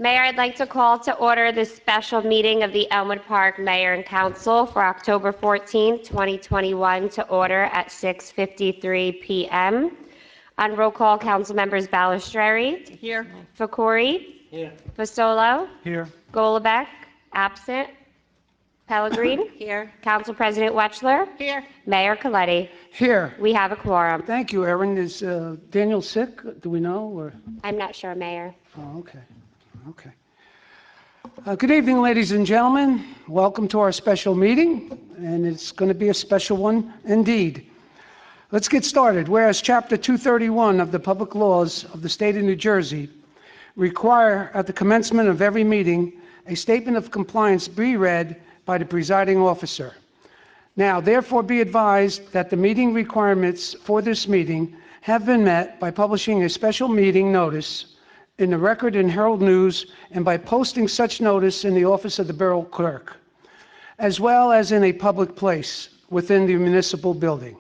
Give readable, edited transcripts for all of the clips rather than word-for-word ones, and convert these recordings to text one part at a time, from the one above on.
Mayor, I'd like to call to order the special meeting of the Elmwood Park Mayor and Council for October 14, 2021 to order at 6:53 p.m. On roll call, council members Balistrary. Here. Fakori. Here. Fasolo. Here. Golubek, absent. Pellegrin. Here. Council President Wetchler. Here. Mayor Coletti. Here. We have a quorum. Thank you, Erin. Is Daniel sick? Do we know? Or? I'm not sure, Mayor. Oh, okay. Okay. Good evening, ladies and gentlemen. Welcome to our special meeting, and it's going to be a special one indeed. Let's get started. Whereas Chapter 231 of the Public Laws of the State of New Jersey require at the commencement of every meeting a statement of compliance be read by the presiding officer. Now, therefore, be advised that the meeting requirements for this meeting have been met by publishing a special meeting notice in the Record and Herald News and by posting such notice in the office of the Borough Clerk, as well as in a public place within the municipal building,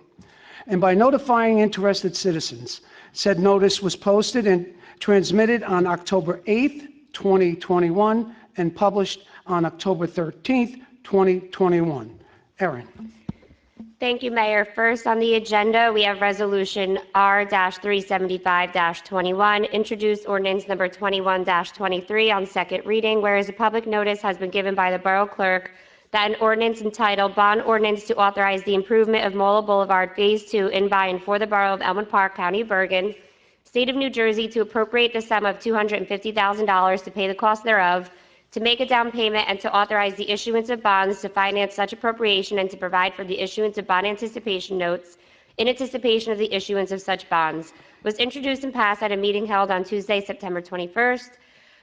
and by notifying interested citizens. Said notice was posted and transmitted on October 8th, 2021, and published on October 13th, 2021. Erin. Thank you, Mayor. First on the agenda, we have Resolution R-375-21, introduced ordinance number 21-23 on second reading, whereas a public notice has been given by the Borough Clerk that an ordinance entitled Bond Ordinance to Authorize the Improvement of Mola Boulevard Phase 2 in by and for the Borough of Elmwood Park, County of Bergen, State of New Jersey, to appropriate the sum of $250,000 to pay the cost thereof, to make a down payment and to authorize the issuance of bonds to finance such appropriation and to provide for the issuance of bond anticipation notes in anticipation of the issuance of such bonds, was introduced and passed at a meeting held on Tuesday, September 21st,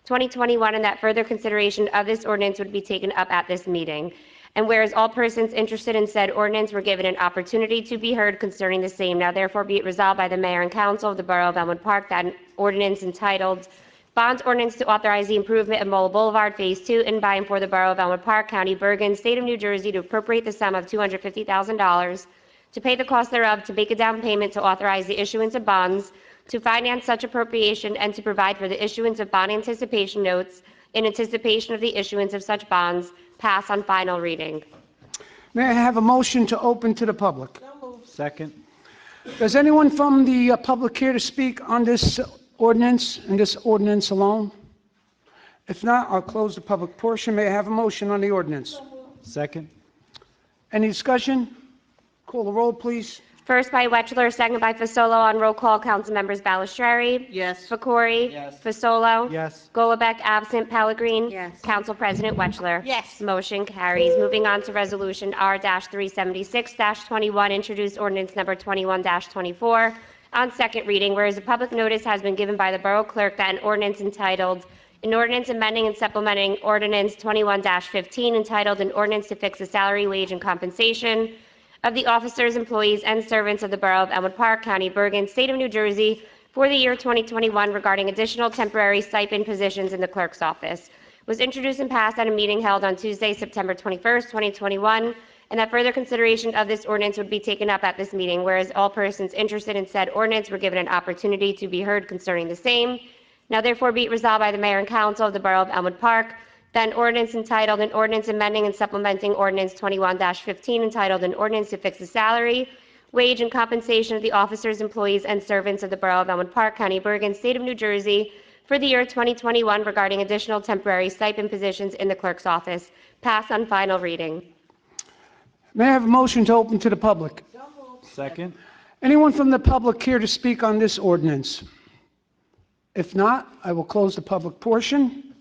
2021, and that further consideration of this ordinance would be taken up at this meeting. And whereas all persons interested in said ordinance were given an opportunity to be heard concerning the same, now therefore be it resolved by the Mayor and Council of the Borough of Elmwood Park that an ordinance entitled Bonds Ordinance to Authorize the Improvement of Mola Boulevard Phase 2 in by and for the Borough of Elmwood Park, County of Bergen, State of New Jersey, to appropriate the sum of $250,000 to pay the cost thereof, to make a down payment, to authorize the issuance of bonds, to finance such appropriation, and to provide for the issuance of bond anticipation notes in anticipation of the issuance of such bonds, pass on final reading. May I have a motion to open to the public? Second. Does anyone from the public care to speak on this ordinance and this ordinance alone? If not, I'll close the public portion. May I have a motion on the ordinance? Second. Any discussion? Call the roll, please. First by Wetchler, second by Fasolo. On roll call, council members Balistrary. Yes. Fakori. Yes. Fasolo. Yes. Golubek, absent. Pellegrin. Yes. Council President Wetchler. Yes. Motion carries. Moving on to Resolution R-376-21, introduced ordinance number 21-24 on second reading, whereas a public notice has been given by the Borough Clerk that an ordinance entitled an ordinance amending and supplementing Ordinance 21-15 entitled an ordinance to fix the salary, wage, and compensation of the officers, employees, and servants of the Borough of Elmwood Park, County of Bergen, State of New Jersey for the year 2021 regarding additional temporary stipend positions in the clerk's office, was introduced and passed at a meeting held on Tuesday, September 21st, 2021, and that further consideration of this ordinance would be taken up at this meeting, whereas all persons interested in said ordinance were given an opportunity to be heard concerning the same. Now therefore be it resolved by the Mayor and Council of the Borough of Elmwood Park that an ordinance entitled an ordinance amending and supplementing Ordinance 21-15 entitled an ordinance to fix the salary, wage, and compensation of the officers, employees, and servants of the Borough of Elmwood Park, County of Bergen, State of New Jersey for the year 2021 regarding additional temporary stipend positions in the clerk's office, pass on final reading. May I have a motion to open to the public? Second. Anyone from the public here to speak on this ordinance? If not, I will close the public portion.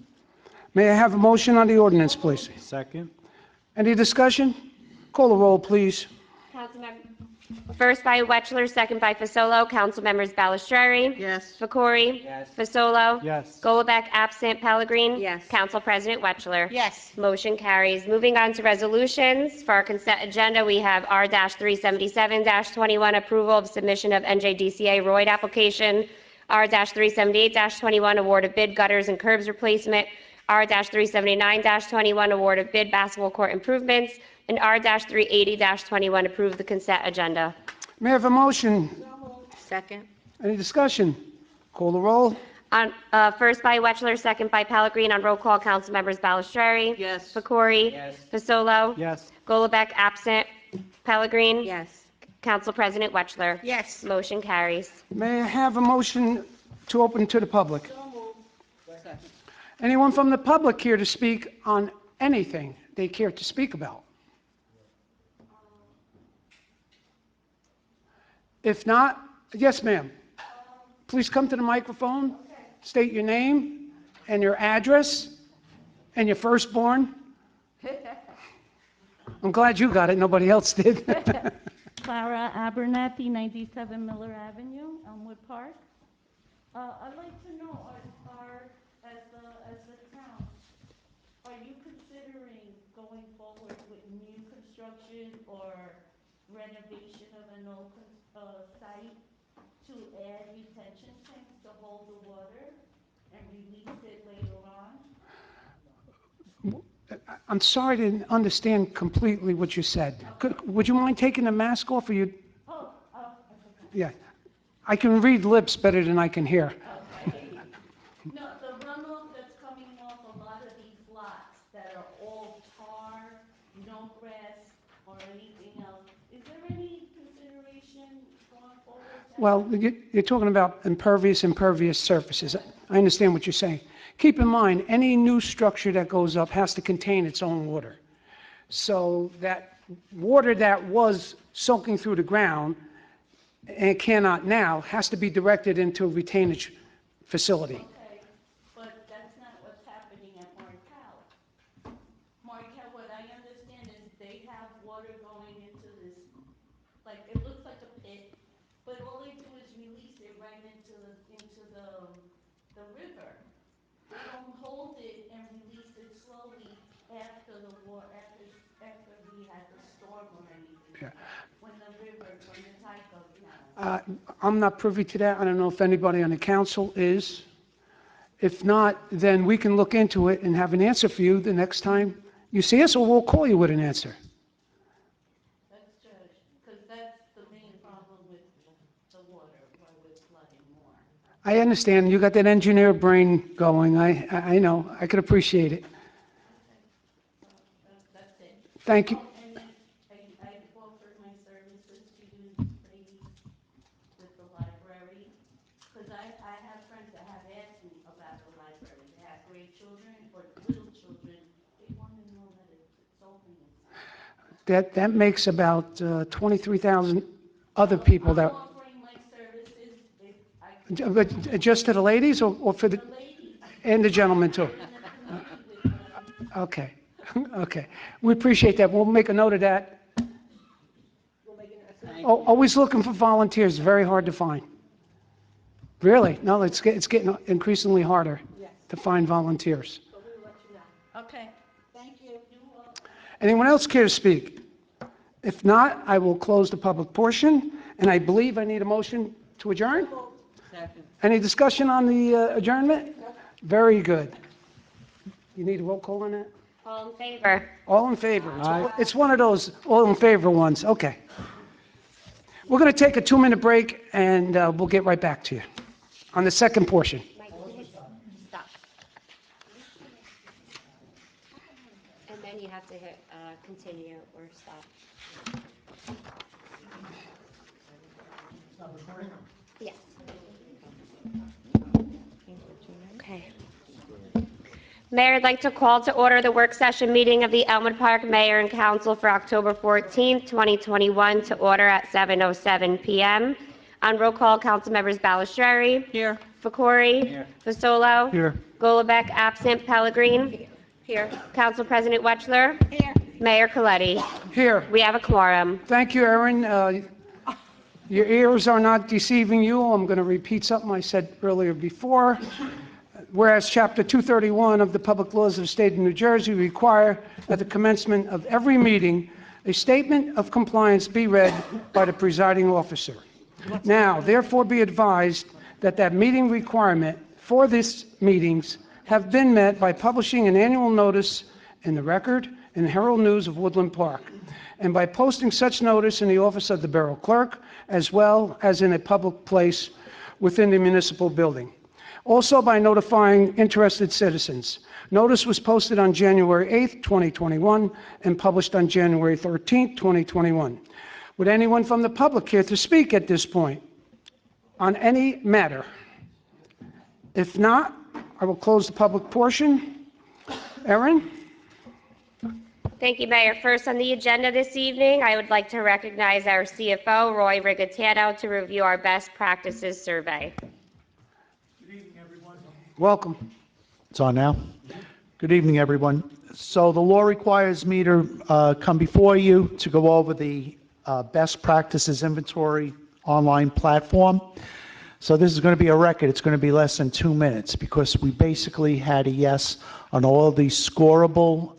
May I have a motion on the ordinance, please? Second. Any discussion? Call the roll, please. First by Wetchler, second by Fasolo. Council members Balistrary. Yes. Fakori. Yes. Fasolo. Yes. Golubek, absent. Pellegrin. Yes. Council President Wetchler. Yes. Motion carries. Moving on to resolutions. For our consent agenda, we have R-377-21, approval of submission of NJDCA Royd application. R-378-21, award of bid gutters and curbs replacement. R-379-21, award of bid basketball court improvements. And R-380-21, approve the consent agenda. May I have a motion? Second. Any discussion? Call the roll. First by Wetchler, second by Pellegrin. On roll call, council members Balistrary. Yes. Fakori. Yes. Fasolo. Yes. Golubek, absent. Pellegrin. Yes. Council President Wetchler. Yes. Motion carries. May I have a motion to open to the public? So moved. Second. Anyone from the public here to speak on anything they care to speak about? If not, yes, ma'am. Please come to the microphone, state your name and your address and your firstborn. I'm glad you got it, nobody else did. Clara Abernathy, 97 Miller Avenue, Elmwood Park. I'd like to know, as the town, are you considering going forward with new construction or renovation of an old site to add retention tanks to hold the water and release it later on? I'm sorry to understand completely what you said. Would you mind taking the mask off, or you? Oh, Yeah, I can read lips better than I can hear. no, the runoff that's coming off a lot of these lots that are all tar, no grass or anything else. Is there any consideration going forward? Well, you're talking about impervious surfaces. I understand what you're saying. Keep in mind, any new structure that goes up has to contain its own water. So that water that was soaking through the ground and cannot now has to be directed into a retainage facility. Okay, but that's not what's happening at Markel. Markel, what I understand is they have water going into this, like, it looks like a pit, but all they do is release it right into the river. They don't hold it and release it slowly after after we had the storm or anything. Yeah. When the tide goes down. I'm not privy to that. I don't know if anybody on the council is. If not, then we can look into it and have an answer for you the next time you see us, or we'll call you with an answer. That's judge, because that's the main problem with the water, why we're flooding more. I understand. You got that engineer brain going. I know. I could appreciate it. That's it. Thank you. Oh, and then I offered my services to you ladies with the library, because I have friends that have asked me about the library. They have great children or little children. They want to know that it's open. That makes about 23,000 other people I'm that, offering my services if I can, but just to the ladies, or for the, the ladies and the gentlemen too? in the community with them. Okay, okay. We appreciate that. We'll make a note of that. Always looking for volunteers, very hard to find. Really? No, it's getting increasingly harder to find volunteers. Okay, thank you. Anyone else care to speak? If not, I will close the public portion, and I believe I need a motion to adjourn? Second. Any discussion on the adjournment? Very good. You need a roll call on that? All in favor? All in favor? Aye. It's one of those all in favor ones, okay. We're going to take a 2-minute break, and we'll get right back to you on the second portion. Mike, stop. And then you have to hit continue or stop. Yes. Okay. Mayor, I'd like to call to order the work session meeting of the Elmwood Park Mayor and Council for October 14th, 2021, to order at 7:07 PM. On roll call, council members Balistrary. Here. Fakori. Here. Fasolo. Here. Golubek, absent. Pellegrin. Here. Council President Wetchler. Here. Mayor Coletti. Here. We have a quorum. Thank you, Erin. Your ears are not deceiving you. I'm going to repeat something I said earlier before. Whereas Chapter 231 of the Public Laws of the State of New Jersey require at the commencement of every meeting, a statement of compliance be read by the presiding officer. Now, therefore be advised that meeting requirement for these meetings have been met by publishing an annual notice in the Record and Herald News of Woodland Park, and by posting such notice in the office of the Borough Clerk, as well as in a public place within the municipal building. Also by notifying interested citizens. Notice was posted on January 8th, 2021, and published on January 13th, 2021. Would anyone from the public care to speak at this point on any matter? If not, I will close the public portion. Erin? Thank you, Mayor. First on the agenda this evening, I would like to recognize our CFO, Roy Rigatano, to review our best practices survey. Welcome. It's on now. Good evening, everyone. So the law requires me to come before you to go over the best practices inventory online platform. So this is going to be a record. It's going to be less than 2 minutes because we basically had a yes on all of these scorable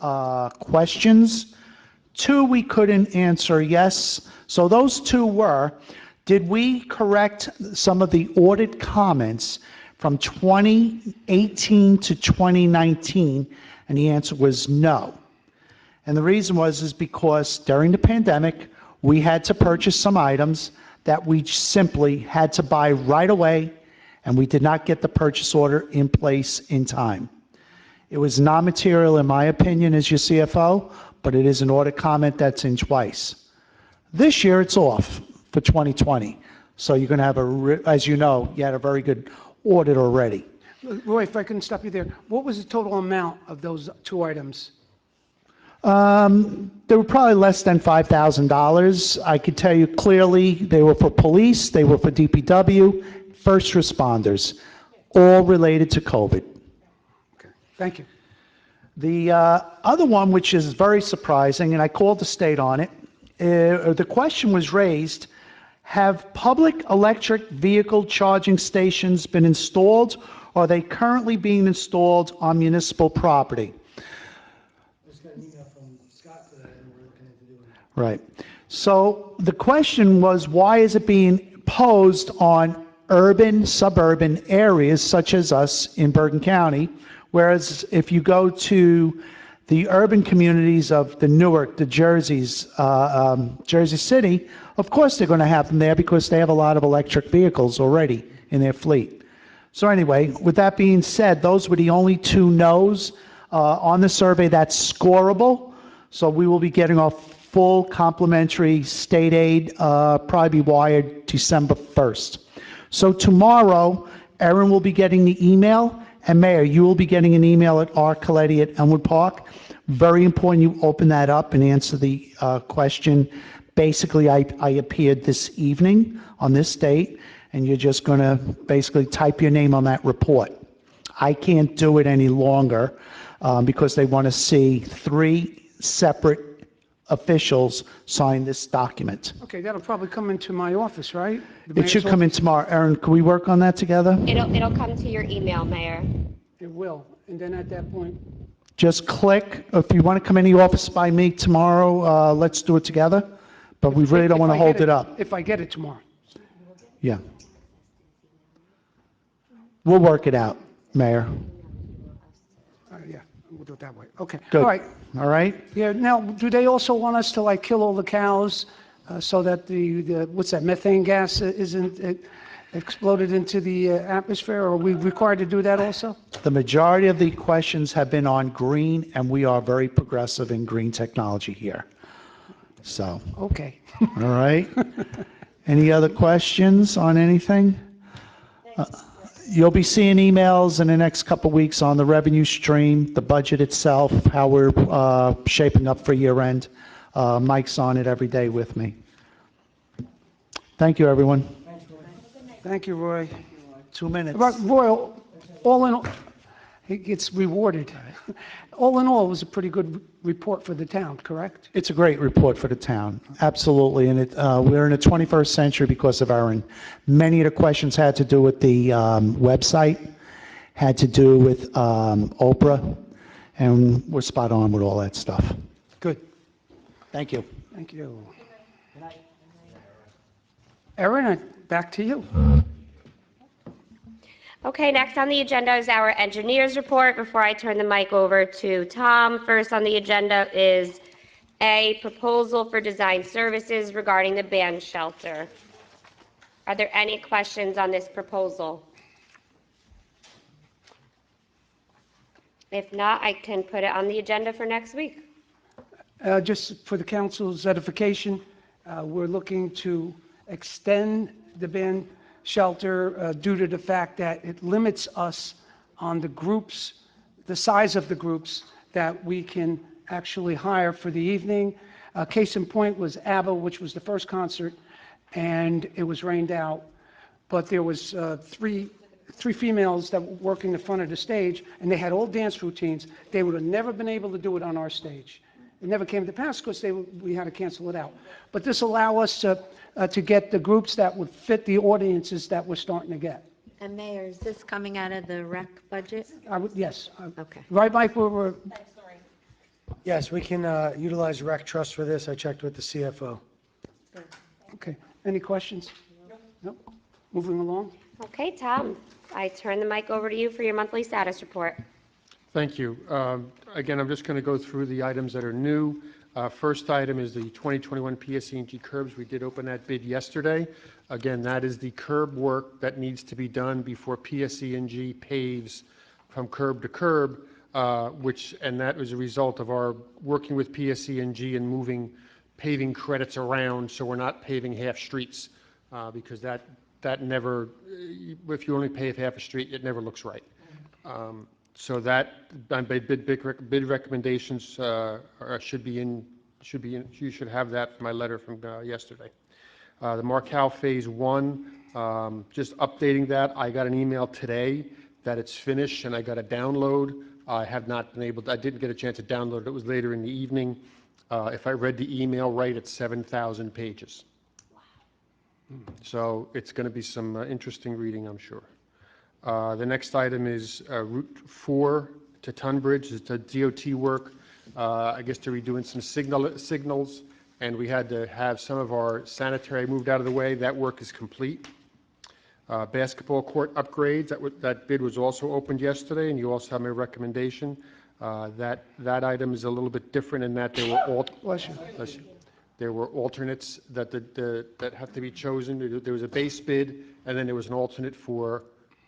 questions. 2 we couldn't answer yes. So those 2 were, did we correct some of the audit comments from 2018 to 2019? And the answer was no. And the reason is because during the pandemic, we had to purchase some items that we simply had to buy right away, and we did not get the purchase order in place in time. It was non-material in my opinion as your CFO, but it is an audit comment that's in twice. This year it's off for 2020. So you're going to have as you know, you had a very good audit already. Roy, if I can stop you there, what was the total amount of those 2 items? They were probably less than $5,000. I could tell you clearly they were for police, they were for DPW, first responders, all related to COVID. Okay, thank you. The other one, which is very surprising, and I called the state on it, the question was raised, have public electric vehicle charging stations been installed, or are they currently being installed on municipal property? Right. So the question was, why is it being posed on urban, suburban areas such as us in Bergen County, whereas if you go to the urban communities of the Newark, the Jerseys, Jersey City, of course they're going to have them there because they have a lot of electric vehicles already in their fleet. So anyway, with that being said, those were the only 2 no's on the survey that's scorable. So we will be getting our full complimentary state aid, probably be wired December 1st. So tomorrow, Erin will be getting the email, and Mayor, you will be getting an email at R. Coletti at Elmwood Park. Very important you open that up and answer the question. Basically, I appeared this evening on this date, and you're just going to basically type your name on that report. I can't do it any longer because they want to see 3 separate officials sign this document. Okay, that'll probably come into my office, right? It should come in tomorrow. Erin, can we work on that together? It'll come to your email, Mayor. It will, and then at that point, Just click. If you want to come in the office by me tomorrow, let's do it together. But we really don't want to hold it up. if I get it tomorrow. Yeah. We'll work it out, Mayor. Yeah, we'll do it that way. Okay, Good. all right. All right? Yeah, now, do they also want us to, like, kill all the cows so that the what's that, methane gas isn't exploded into the atmosphere? Or are we required to do that also? The majority of the questions have been on green, and we are very progressive in green technology here. So, Okay. all right? Any other questions on anything? You'll be seeing emails in the next couple weeks on the revenue stream, the budget itself, how we're shaping up for year end. Mike's on it every day with me. Thank you, everyone. Thank you, Roy. 2 minutes. But Roy, all in all, he gets rewarded. All in all, it was a pretty good report for the town, correct? It's a great report for the town, absolutely, and we're in the 21st century because of Erin. Many of the questions had to do with the website, had to do with Oprah, and we're spot on with all that stuff. Good. Thank you. Thank you. Erin, back to you. Okay, next on the agenda is our engineers report. Before I turn the mic over to Tom, first on the agenda is A, proposal for design services regarding the band shelter. Are there any questions on this proposal? If not, I can put it on the agenda for next week. Just for the council's edification, we're looking to extend the band shelter due to the fact that it limits us on the groups, the size of the groups that we can actually hire for the evening. Case in point was ABBA, which was the first concert, and it was rained out. But there was three females that were working the front of the stage, and they had all dance routines. They would have never been able to do it on our stage. It never came to pass because we had to cancel it out. But this allow us to get the groups that would fit the audiences that we're starting to get. And Mayor, is this coming out of the rec budget? Yes. Okay. Right, Mike, we're Yes, we can utilize Rec Trust for this. I checked with the CFO. okay. Any questions? No. Moving along. Okay, Tom, I turn the mic over to you for your monthly status report. Thank you. Again, I'm just going to go through the items that are new. First item is the 2021 PSE&G curbs. We did open that bid yesterday. Again, that is the curb work that needs to be done before PSE&G paves from curb to curb, and that was a result of our working with PSE&G and moving paving credits around so we're not paving half streets, because that never, if you only pave half a street, it never looks right. So that bid recommendations should be in. You should have that, my letter from yesterday. The Markel Phase 1, just updating that. I got an email today that it's finished, and I got a download. I have not been able to, I didn't get a chance to download it. It was later in the evening. If I read the email right, it's 7,000 pages. So it's going to be some interesting reading, I'm sure. The next item is Route 4 to Tunbridge. It's a DOT work. I guess they're redoing some signals, and we had to have some of our sanitary moved out of the way. That work is complete. Basketball court upgrades, that bid was also opened yesterday, and you also have my recommendation. That item is a little bit different in that there were there were alternates that have to be chosen. There was a base bid, and then there was an alternate for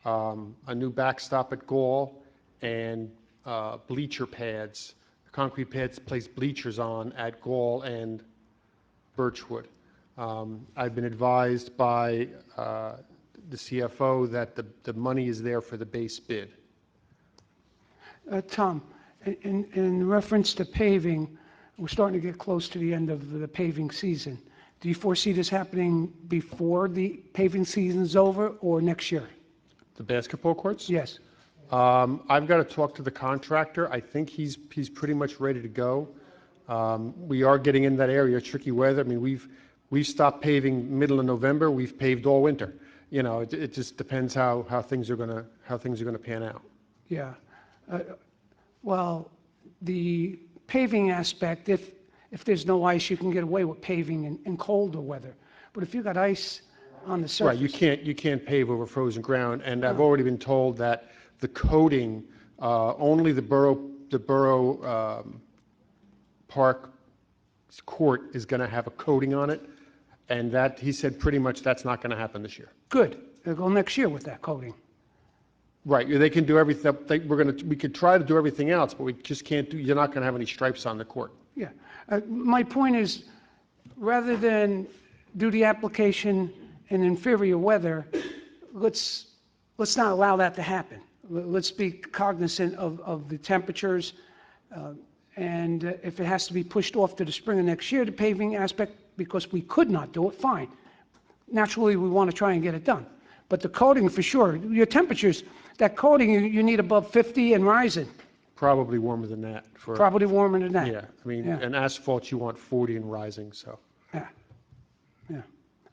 a new backstop at Gall and bleacher pads, concrete pads to place bleachers on at Gall and Birchwood. I've been advised by the CFO that the money is there for the base bid. Tom, in reference to paving, we're starting to get close to the end of the paving season. Do you foresee this happening before the paving season's over or next year? The basketball courts? Yes. I've got to talk to the contractor. I think he's pretty much ready to go. We are getting in that area, tricky weather. I mean, we've stopped paving middle of November. We've paved all winter. You know, it just depends how things are gonna pan out. Yeah. Well, the paving aspect, if there's no ice, you can get away with paving in colder weather. But if you got ice on the surface. Right, you can't pave over frozen ground, and I've already been told that the coating, only the borough park court is going to have a coating on it, and that, he said pretty much that's not going to happen this year. Good. They'll go next year with that coating. Right, they can do everything, we could try to do everything else, but we just can't do, you're not going to have any stripes on the court. Yeah. My point is, rather than do the application in inferior weather, let's not allow that to happen. Let's be cognizant of the temperatures, and if it has to be pushed off to the spring of next year, the paving aspect, because we could not do it, fine. Naturally, we want to try and get it done. But the coating, for sure, your temperatures, that coating, you need above 50 and rising. Probably warmer than that. Probably warmer than that. Yeah, I mean, Yeah. and asphalt, you want 40 and rising, so, Yeah. Yeah.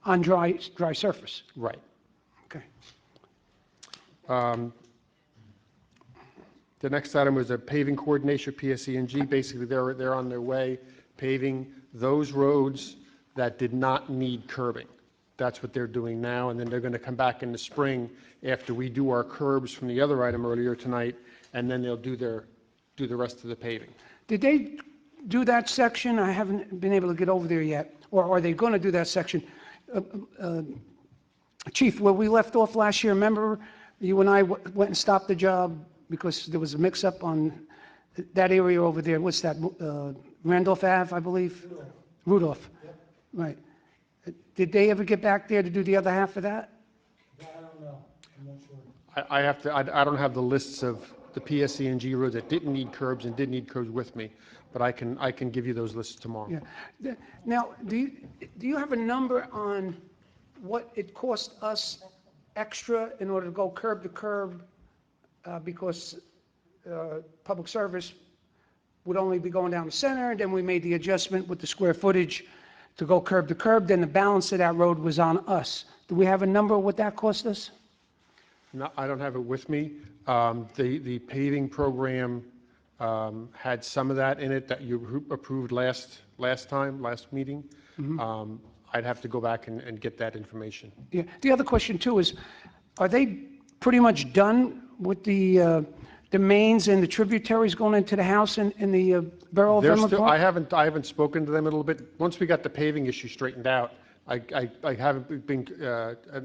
On dry surface. right. Okay. The next item was a paving coordination, PSE&G. Basically, they're on their way paving those roads that did not need curbing. That's what they're doing now, and then they're going to come back in the spring after we do our curbs from the other item earlier tonight, and then they'll do the rest of the paving. Did they do that section? I haven't been able to get over there yet. Or are they going to do that section? Chief, where we left off last year, remember you and I went and stopped the job because there was a mix-up on that area over there. What's that? Randolph Ave, I believe? Rudolph. Right. Did they ever get back there to do the other half of that? I have to, I don't have the lists of the PSE&G roads that didn't need curbs and did need curbs with me, but I can give you those lists tomorrow. Yeah. Now, do you have a number on what it cost us extra in order to go curb to curb? Because public service would only be going down the center, and then we made the adjustment with the square footage to go curb to curb, then the balance of that road was on us. Do we have a number of what that cost us? No, I don't have it with me. The paving program had some of that in it that you approved last meeting. I'd have to go back and get that information. Yeah. The other question too is, are they pretty much done with the mains and the tributaries going into the house in the borough of They're Menlo still, Park? I haven't spoken to them in a little bit. Once we got the paving issue straightened out, I haven't been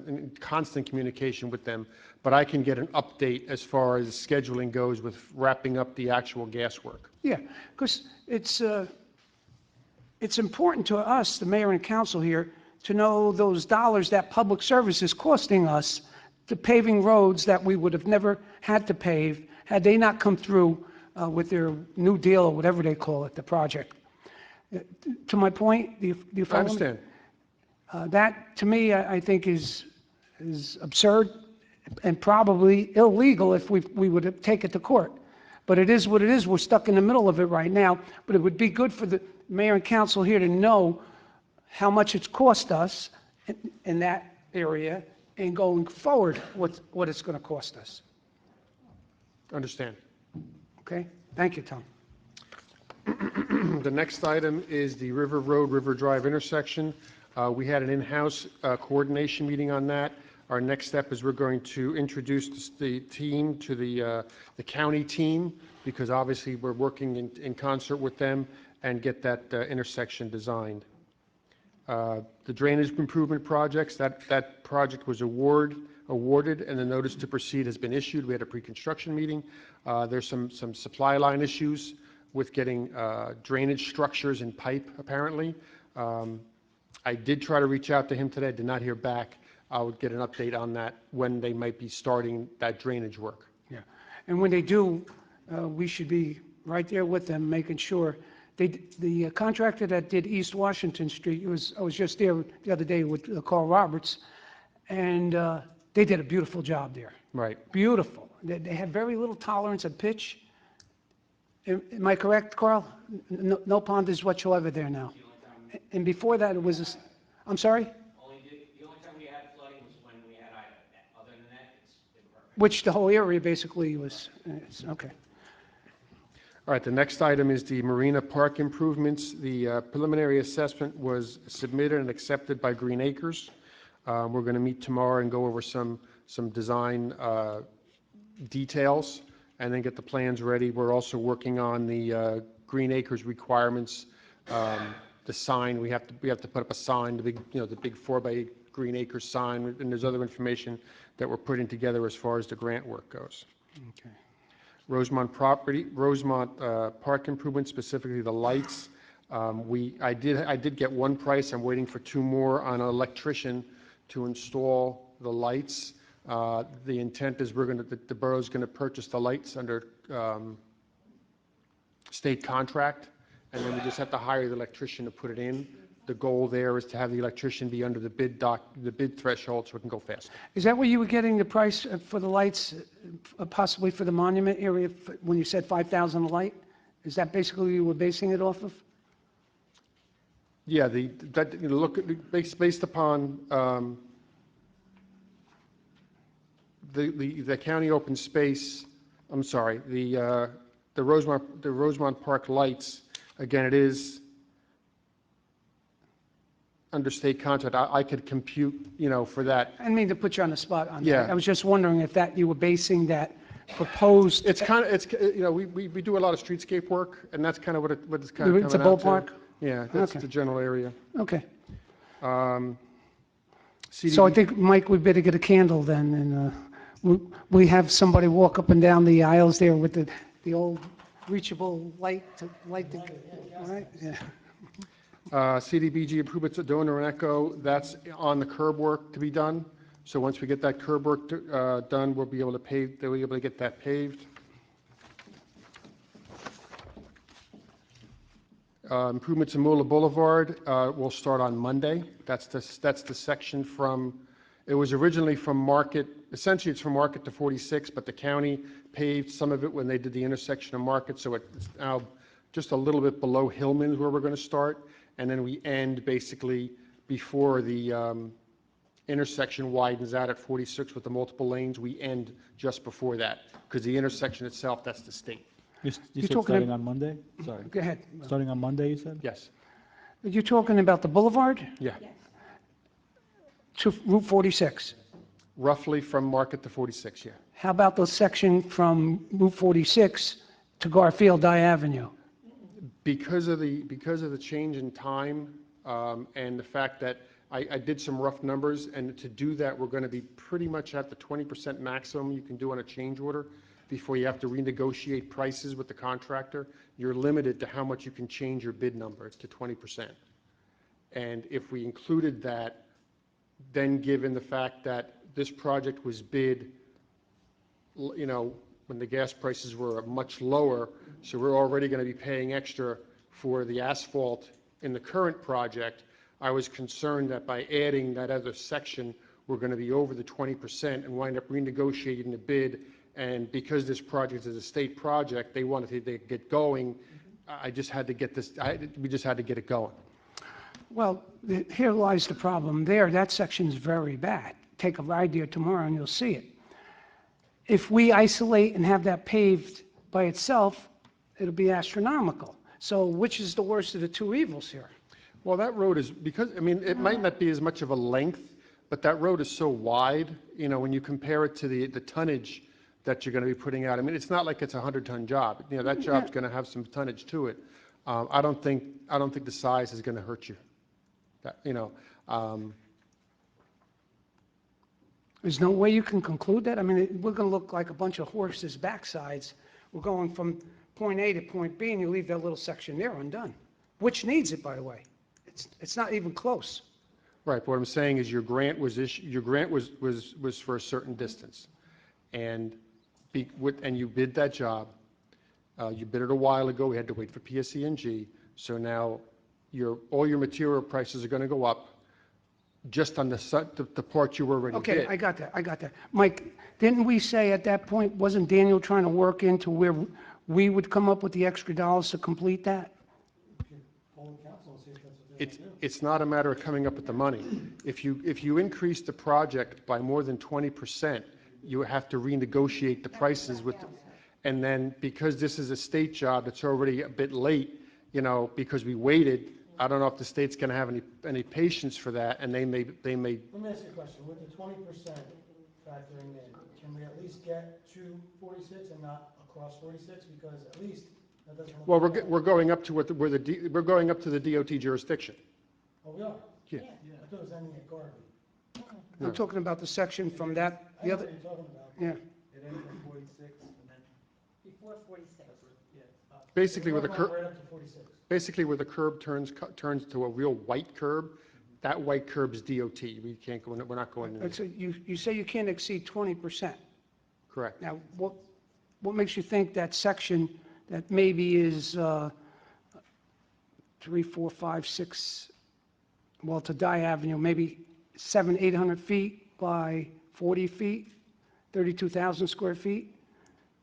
in constant communication with them, but I can get an update as far as scheduling goes with wrapping up the actual gas work. Yeah, because it's important to us, the mayor and council here, to know those dollars that public service is costing us to paving roads that we would have never had to pave had they not come through with their new deal or whatever they call it, the project. To my point, do you I follow me? understand. That, to me, I think is absurd and probably illegal if we would take it to court. But it is what it is. We're stuck in the middle of it right now. But it would be good for the mayor and council here to know how much it's cost us in that area and going forward, what it's going to cost us. Understand. Okay? Thank you, Tom. The next item is the River Road, River Drive intersection. We had an in-house coordination meeting on that. Our next step is we're going to introduce the team to the county team, because obviously we're working in concert with them and get that intersection designed. The drainage improvement projects, that project was awarded and the notice to proceed has been issued. We had a pre-construction meeting. There's some supply line issues with getting drainage structures and pipe, apparently. I did try to reach out to him today, did not hear back. I would get an update on that when they might be starting that drainage work. Yeah. And when they do, we should be right there with them, making sure. The contractor that did East Washington Street, I was just there the other day with Carl Roberts, and they did a beautiful job there. Right. Beautiful. They have very little tolerance of pitch. Am I correct, Carl? No pond is whatsoever there now. And before that, it was, I'm sorry? The only time we had flooding was when we had Ida. Other than that, it's been perfect. Which the whole area basically was, okay. All right, the next item is the Marina Park improvements. The preliminary assessment was submitted and accepted by Green Acres. We're going to meet tomorrow and go over some design details and then get the plans ready. We're also working on the Green Acres requirements. The sign, we have to put up a sign, the big 4x8 Green Acres sign, and there's other information that we're putting together as far as the grant work goes. Okay. Rosemont Park improvements, specifically the lights. I did get one price. I'm waiting for two more on an electrician to install the lights. The intent is the borough's going to purchase the lights under state contract, and then we just have to hire the electrician to put it in. The goal there is to have the electrician be under the bid threshold so it can go fast. Is that where you were getting the price for the lights, possibly for the monument area, when you said 5,000 a light? Is that basically what you were basing it off of? Yeah, based upon the county open space. I'm sorry, the Rosemont Park lights. Again, it is under state contract. I could compute, for that. I didn't mean to put you on the spot on that. Yeah. I was just wondering if you were basing that proposed. It's we do a lot of streetscape work, and that's kind of what it's kind of It's a coming out to. ballpark? Yeah, that's Okay. the general area. Okay. CDB So I think, Mike, we better get a candle then, and we have somebody walk up and down the aisles there with the old reachable light to light the, right? Yeah. CDBG improvements at Donor and Echo, that's on the curb work to be done. So once we get that curb work done, we'll be able to pave, they'll be able to get that paved. Improvements in Mola Boulevard will start on Monday. That's the section from, it was originally from Market, essentially it's from Market to 46, but the county paved some of it when they did the intersection of Market, so it's now just a little bit below Hillman where we're going to start, and then we end basically before the intersection widens out at 46 with the multiple lanes. We end just before that, because the intersection itself, that's the state. You You're said talking starting ab- on Monday? Sorry. Go ahead. Starting on Monday, you said? Yes, You're talking about the boulevard yeah, to Route 46. roughly from Market to 46, yeah. How about the section from Route 46 to Garfield Dye Avenue? Because of the change in time, and the fact that I did some rough numbers, and to do that, we're going to be pretty much at the 20% maximum you can do on a change order before you have to renegotiate prices with the contractor. You're limited to how much you can change your bid number to 20%. And if we included that, then given the fact that this project was bid, you know, when the gas prices were much lower, so we're already going to be paying extra for the asphalt in the current project, I was concerned that by adding that other section, we're going to be over the 20% and wind up renegotiating the bid. And because this project is a state project, they wanted to get going. I just had to get this, we just had to get it going. Well, here lies the problem there. That section's very bad. Take a ride there tomorrow and you'll see it. If we isolate and have that paved by itself, it'll be astronomical. So which is the worst of the two evils here? Well, that road is, because, I mean, it might not be as much of a length, but that road is so wide, you know, when you compare it to the tonnage that you're going to be putting out. I mean, it's not like it's a 100-ton job. You know, that job's going to have some tonnage to it. I don't think the size is going to hurt you. That, you know, There's no way you can conclude that? I mean, we're going to look like a bunch of horses' backsides. We're going from point A to point B, and you leave that little section there undone, which needs it, by the way. It's not even close. right, but what I'm saying is your grant was for a certain distance. And and you bid that job. You bid it a while ago. We had to wait for PSE&G. So now all your material prices are going to go up just on the part you already bid. Okay, I got that. Mike, didn't we say at that point, wasn't Daniel trying to work into where we would come up with the extra dollars to complete that? It's not a matter of coming up with the money. If you increase the project by more than 20%, you have to renegotiate the prices with, and then because this is a state job that's already a bit late, you know, because we waited, I don't know if the state's going to have any patience for that, and they may. Let me ask you a question. With the 20% factoring in, can we at least get to 46 and not across 46? Because at least that doesn't. Well, we're going up to we're going up to the DOT jurisdiction. Oh, we are? Yeah. I thought it was ending at Garvey. I'm talking about the section from that, I the know other, what you're talking about. yeah. It ends at 46 and then. Before 46. Basically, where the We're curb. going right up to 46. Basically, where the curb turns to a real white curb, that white curb is DOT. We can't go, we're not going in. So you say you can't exceed 20%. Correct. Now, what makes you think that section that maybe is 3, 4, 5, 6, well, to Dye Avenue, maybe 700, 800 feet by 40 feet, 32,000 square feet?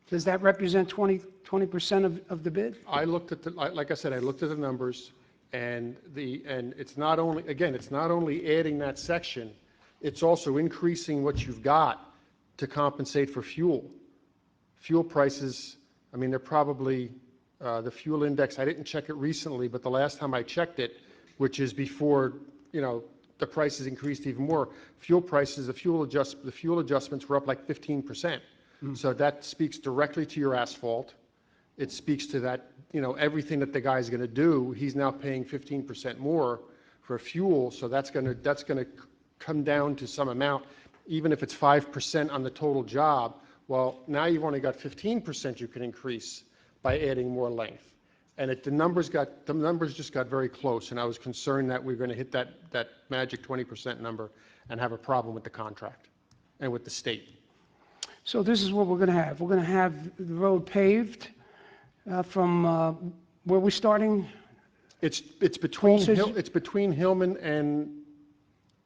Does that represent 20% of the bid? I looked at like I said, I looked at the numbers, and it's not only, again, it's not only adding that section, it's also increasing what you've got to compensate for fuel. Fuel prices, I mean, they're probably, the fuel index, I didn't check it recently, but the last time I checked it, which is before, you know, the prices increased even more, fuel prices, the fuel adjustments were up like 15%. So that speaks directly to your asphalt. It speaks to that, you know, everything that the guy's going to do, he's now paying 15% more for fuel, so that's going to come down to some amount. even if it's 5% on the total job, well, now you've only got 15% you can increase by adding more length. And the numbers just got very close, and I was concerned that we were going to hit that magic 20% number and have a problem with the contract and with the state. So this is what we're going to have. We're going to have the road paved from, where we starting? It's between, Closest- it's between Hillman and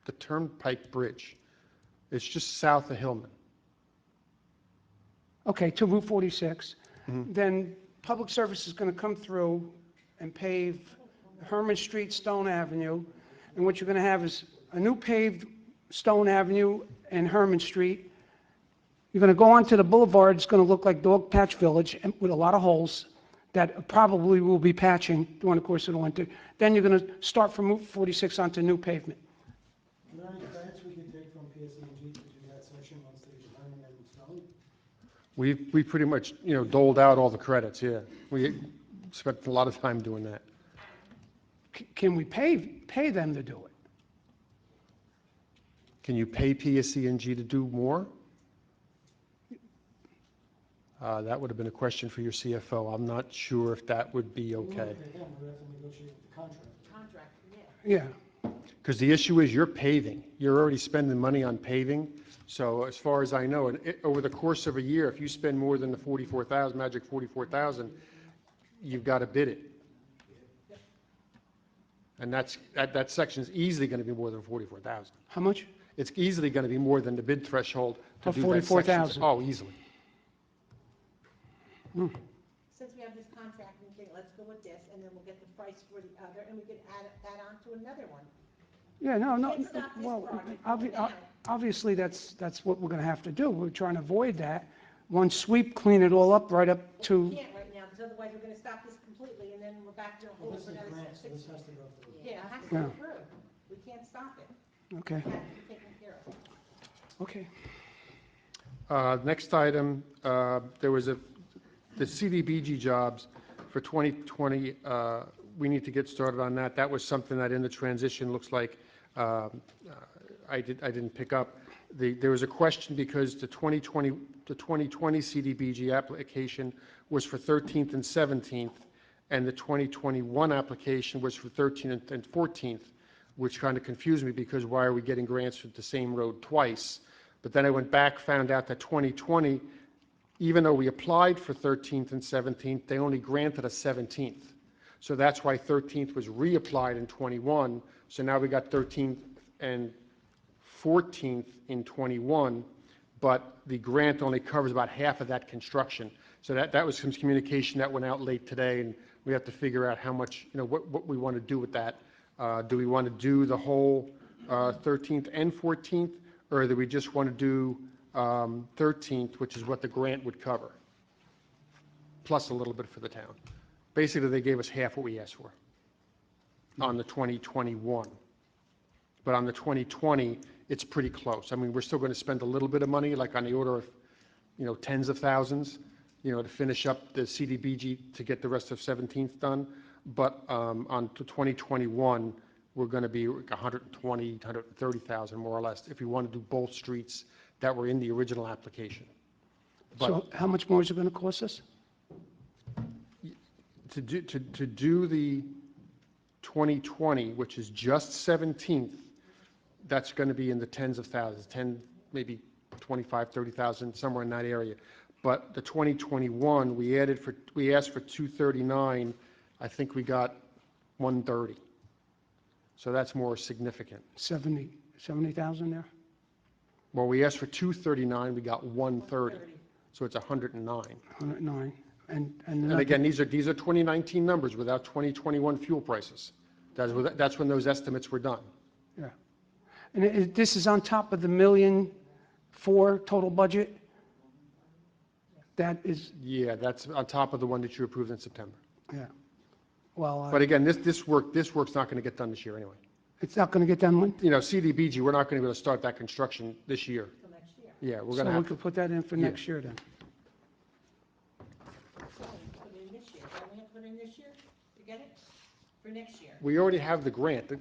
the Turnpike Bridge. It's just south of Hillman. Okay, to Route 46. Then Public Service is going to come through and pave Herman Street, Stone Avenue. And what you're going to have is a new paved Stone Avenue and Herman Street. You're going to go onto the boulevard, it's going to look like Dog Patch Village and with a lot of holes that probably will be patching during the course of the winter. Then you're going to start from Route 46 onto new pavement. Are there any credits we could take from PSE&G to do that section once they get Herman and Stone? We pretty much, doled out all the credits, yeah. We spent a lot of time doing that. Can we pay them to do it? Can you pay PSE&G to do more? That would have been a question for your CFO. I'm not sure if that would be okay. We won't pay them, we have to negotiate the contract. Yeah. Because the issue is you're paving. You're already spending money on paving. So as far as I know, over the course of a year, if you spend more than the 44,000, magic 44,000, you've got to bid it. And that section's easily going to be more than 44,000. How much? It's easily going to be more than the bid threshold to Of do that section. 44,000. Oh, easily. Since we have this contract, we think, let's go with this, and then we'll get the price for the other, and we can add that on to another one. Yeah, no, Can't stop this well, project going down. obviously, that's what we're going to have to do. We're trying to avoid that. One sweep, clean it all up right up We to, can't right now, because otherwise we're gonna stop this completely, and then we're back to the Well, whole this for is another grant, so 6 this has to go through. Yeah, it has to Yeah. go through. We can't stop it. okay, It has to be taken care of. okay. Next item, there was the CDBG jobs for 2020, we need to get started on that. That was something that in the transition looks like I didn't pick up. There was a question because the 2020 CDBG application was for 13th and 17th, and the 2021 application was for 13th and 14th, which kind of confused me because why are we getting grants for the same road twice? But then I went back, found out that 2020, even though we applied for 13th and 17th, they only granted us 17th. So that's why 13th was reapplied in 21. So now we got 13th and 14th in 21, but the grant only covers about half of that construction. So that was some communication that went out late today, and we have to figure out how much, what we want to do with that. Do we want to do the whole 13th and 14th, or do we just want to do 13th, which is what the grant would cover, plus a little bit for the town? Basically, they gave us half what we asked for on the 2021. But on the 2020, it's pretty close. I mean, we're still going to spend a little bit of money, like on the order of, tens of thousands, to finish up the CDBG to get the rest of 17th done. But on to 2021, we're going to be 120, 130,000 more or less if we want to do both streets that were in the original application. But So how much more is it going to cost us? to do the 2020, which is just 17th, that's going to be in the tens of thousands, 10, maybe 25, 30,000, somewhere in that area. But the 2021, we asked for 239, I think we got 130. So that's more significant. 70,000 there? Well, we asked for 239, we got 130. So it's 109. 109. And And again, these are 2019 numbers without 2021 fuel prices. That's when those estimates were done. yeah. And this is on top of the $1.4 million total budget? That is, Yeah, that's on top of the one that you approved in September. yeah. Well, But again, this work's not going to get done this year anyway. it's not going to get done when? CDBG, we're not going to be able to start that construction this year. Till next year. Yeah, we're So going to we have, could put that in for Yeah. next year then? So we put it in this year. Don't we have to put it in this year to get it? For next year? we already have the grant.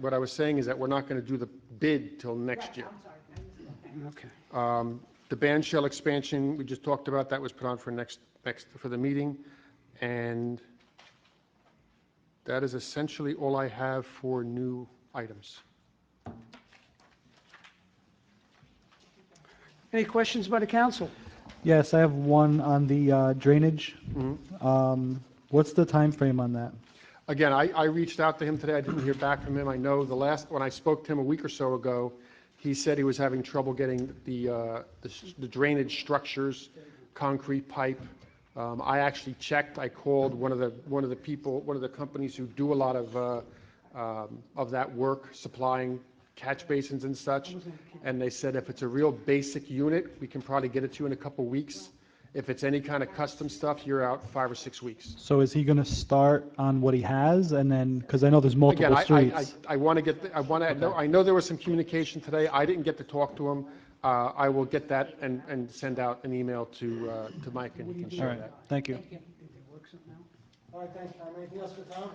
What I was saying is that we're not going to do the bid till next Right, year. I'm sorry. I missed that. Okay. The band shell expansion, we just talked about, that was put on for for the meeting. And that is essentially all I have for new items. Any questions by the council? Yes, I have one on the drainage. What's the time frame on that? Again, I reached out to him today. I didn't hear back from him. I know when I spoke to him a week or so ago, he said he was having trouble getting the drainage structures, concrete pipe. I actually checked. I called one of the companies who do a lot of that work, supplying catch basins and such, and they said if it's a real basic unit, we can probably get it to you in a couple weeks. If it's any kind of custom stuff, you're out 5 or 6 weeks. So is he going to start on what he has and then, because I know there's multiple Again, streets. I want to I know there was some communication today. I didn't get to talk to him. I will get that and send out an email to Mike, and he can All share right, that. thank you. All right, thanks, Tom. Anything else for Tom?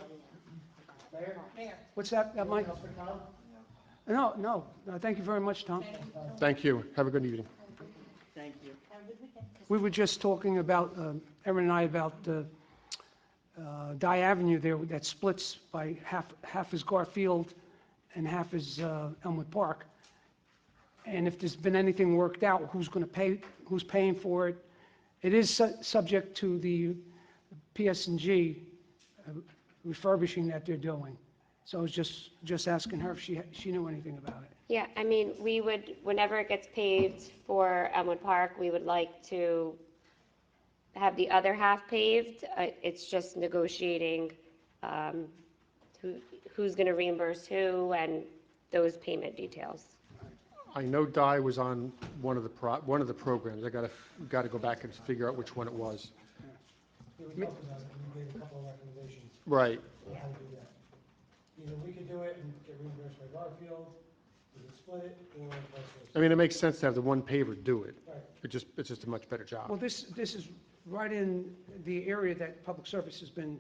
Mayor? What's that, Mike? Anything else for Tom? No, thank you very much, Tom. Thank you. Have a good evening. We were just talking about, Erin and I, about Dye Avenue there that splits by half is Garfield and half is Elmwood Park. And if there's been anything worked out, who's going to pay, who's paying for it? It is subject to the PS&G refurbishing that they're doing. So I was just asking her if she knew anything about it. Yeah, I mean, we would, whenever it gets paved for Elmwood Park, we would like to have the other half paved. It's just negotiating who's going to reimburse who and those payment details. I know Dye was on one of the programs. I got to go back and figure out which one it was. We talked about it, and we gave a couple of recommendations Right. on how to do that. Either we could do it and get reimbursed by Garfield, we could split it, or vice versa. I mean, it makes sense to have the one paver do it. Right. It's just a much better job. Well, this is right in the area that Public Service has been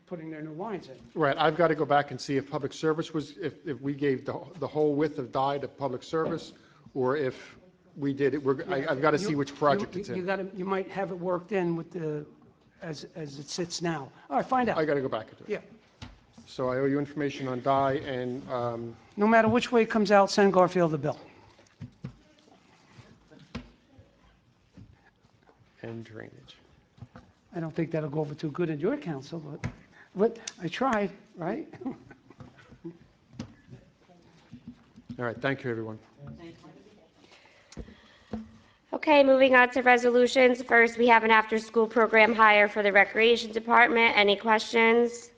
putting their new lines in. Right, I've got to go back and see if Public Service was, if we gave the whole width of Dye to Public Service, or if we did it, I've got to see which project it's in. You might have it worked in with as it sits now. All right, find out. I got to go back and do it. Yeah. So I owe you information on Dye and, No matter which way it comes out, send Garfield the bill. and drainage. I don't think that'll go over too good in your council, but I tried, right? All right, thank you, everyone. Okay, moving on to resolutions. First, we have an after-school program hire for the Recreation Department. Any questions?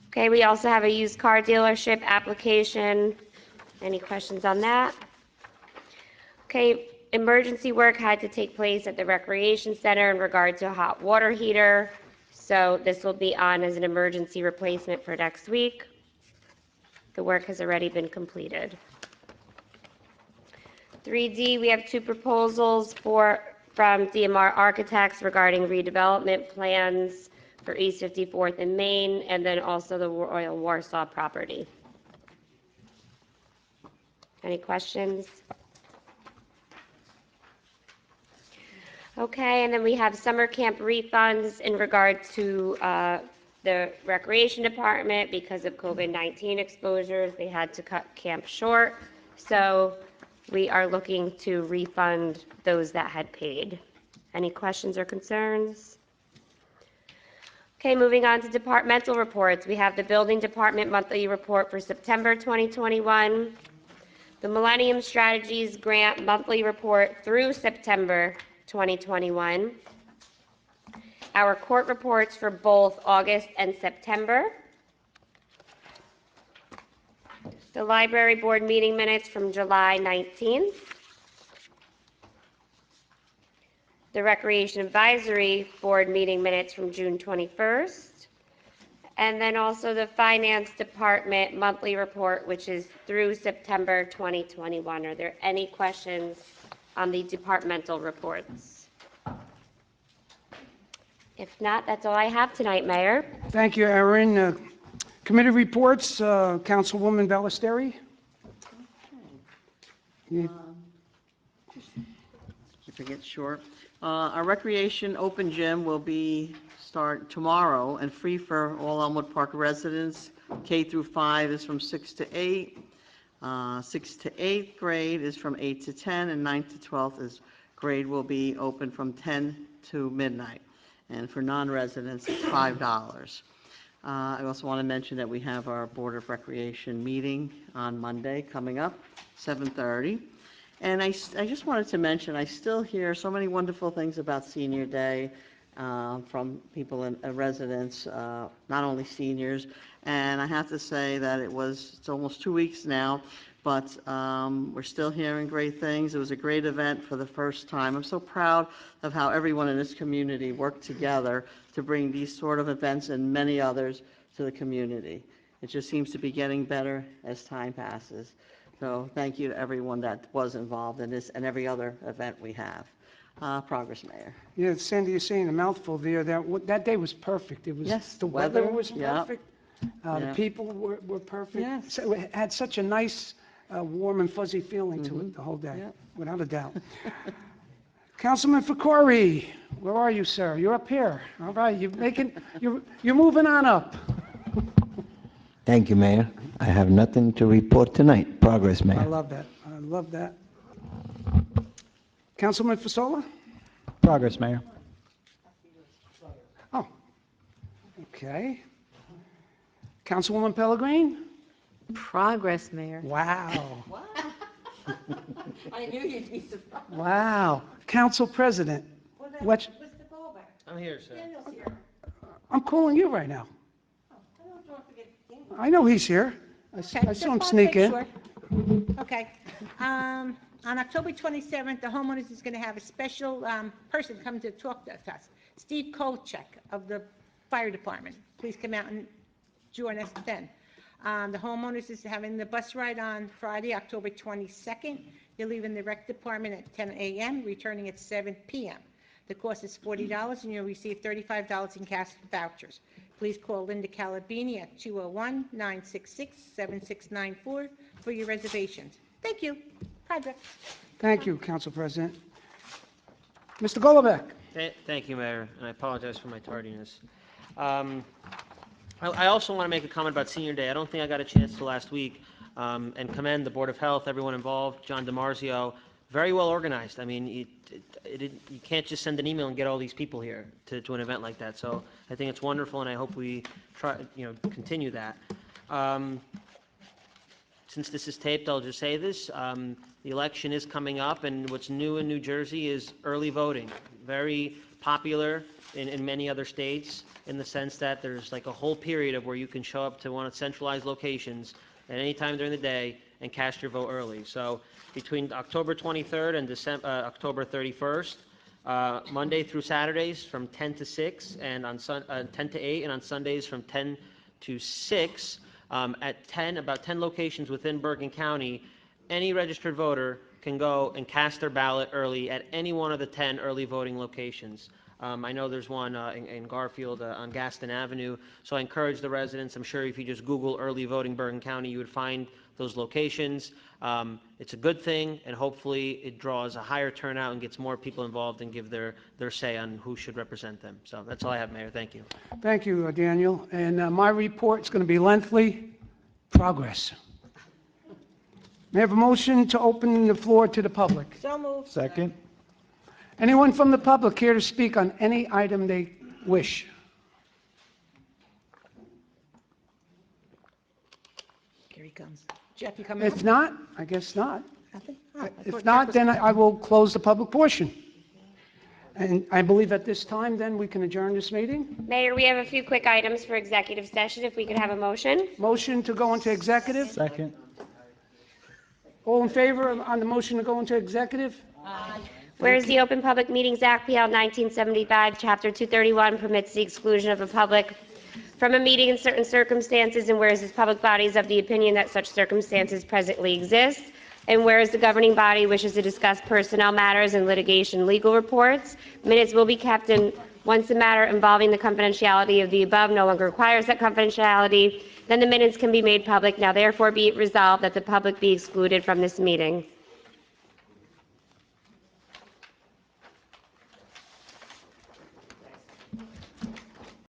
Okay, we also have a used car dealership application. Any questions on that? Okay, emergency work had to take place at the Recreation Center in regard to a hot water heater. So this will be on as an emergency replacement for next week. The work has already been completed. 3D, we have two proposals from DMR Architects regarding redevelopment plans for East 54th and Main, and then also the Royal Warsaw property. Any questions? Okay, and then we have summer camp refunds in regard to the Recreation Department. Because of COVID-19 exposures, they had to cut camp short. So we are looking to refund those that had paid. Any questions or concerns? Okay, moving on to departmental reports. We have the Building Department monthly report for September 2021, the Millennium Strategies Grant monthly report through September 2021, our court reports for both August and September, the library board meeting minutes from July 19th, the Recreation Advisory Board meeting minutes from June 21st, and then also the Finance Department monthly report, which is through September 2021. Are there any questions on the departmental reports? If not, that's all I have tonight, Mayor. Thank you, Erin. Committee reports, Councilwoman Ballesteri. You- If I get short. Our recreation open gym will start tomorrow and free for all Elmwood Park residents. K through 5 is from 6 to 8. 6 to 8th grade is from 8 to 10, and 9th to 12th is grade will be open from 10 to midnight. And for non-residents, it's $5. I also want to mention that we have our Board of Recreation meeting on Monday coming up, 7:30. And I just wanted to mention, I still hear so many wonderful things about Senior Day from people and residents, not only seniors. And I have to say that it's almost 2 weeks now, but we're still hearing great things. It was a great event for the first time. I'm so proud of how everyone in this community worked together to bring these sort of events and many others to the community. It just seems to be getting better as time passes. So thank you to everyone that was involved in this and every other event we have. Progress, Mayor. Yeah, Sandy, you're saying a mouthful there. That day was perfect. It was, Yes, the weather weather, was yeah. perfect. The Yeah. people were perfect. Yes. So it had such a nice, warm and fuzzy feeling to it the whole day, Yeah. without a doubt. Councilman Fakori, where are you, sir? You're up here. All right, you're moving on up. Thank you, Mayor. I have nothing to report tonight. Progress, I Mayor. love that. I love that. Councilman Fasola? Progress, Mayor. Oh, okay. Councilwoman Pellegrin? Progress, Mayor. Wow, I knew you'd be surprised. wow. Council President? What? Mr. Goldberg, I'm here, sir. Daniel's here. I'm calling you right now. I don't forget Daniel. I know he's here. I Okay, saw just him wanna sneak make in. sure. Okay. On October 27th, the homeowners is going to have a special person come to talk to us, Steve Kolchak of the Fire Department. Please come out and join us then. The homeowners is having the bus ride on Friday, October 22nd. They're leaving the rec department at 10 a.m., returning at 7 p.m. The cost is $40, and you'll receive $35 in cash vouchers. Please call Linda Calabini at 201-966-7694 for your reservations. Thank you. Project. Thank you, Council President. Mr. Golombek? Thank you, Mayor, and I apologize for my tardiness. I also want to make a comment about Senior Day. I don't think I got a chance to last week, and commend the Board of Health, everyone involved, John DiMarzio, very well organized. I mean, you can't just send an email and get all these people here to an event like that. So I think it's wonderful, and I hope we continue that. Since this is taped, I'll just say this. The election is coming up, and what's new in New Jersey is early voting. Very popular in many other states, in the sense that there's like a whole period of where you can show up to one of centralized locations at any time during the day and cast your vote early. So between October 23rd and October 31st, Monday through Saturdays from 10 to 6, and on 10 to 8, and on Sundays from 10 to 6, at about 10 locations within Bergen County, any registered voter can go and cast their ballot early at any one of the 10 early voting locations. I know there's one in Garfield on Gaston Avenue, so I encourage the residents. I'm sure if you just Google early voting Bergen County, you would find those locations. It's a good thing, and hopefully it draws a higher turnout and gets more people involved and give their say on who should represent them. So that's all I have, Mayor. Thank you. Thank you, Daniel. And my report's going to be lengthy. Progress. May I have a motion to open the floor to the public? So moved. Second. Anyone from the public here to speak on any item they wish? Here he comes. Jeff, you coming up? If not, I guess not. Nothing? Oh, I If thought not, Jeff was- then I will close the public portion. And I believe at this time, then, we can adjourn this meeting. Mayor, we have a few quick items for executive session, if we could have a motion. Motion to go into executive. Second. All in favor on the motion to go into executive? Whereas the Open Public Meetings Act, PL 1975, Chapter 231 permits the exclusion of a public from a meeting in certain circumstances, and whereas this public body is of the opinion that such circumstances presently exist, and whereas the governing body wishes to discuss personnel matters and litigation legal reports, minutes will be kept, and once the matter involving the confidentiality of the above no longer requires that confidentiality, then the minutes can be made public. Now therefore be it resolved that the public be excluded from this meeting.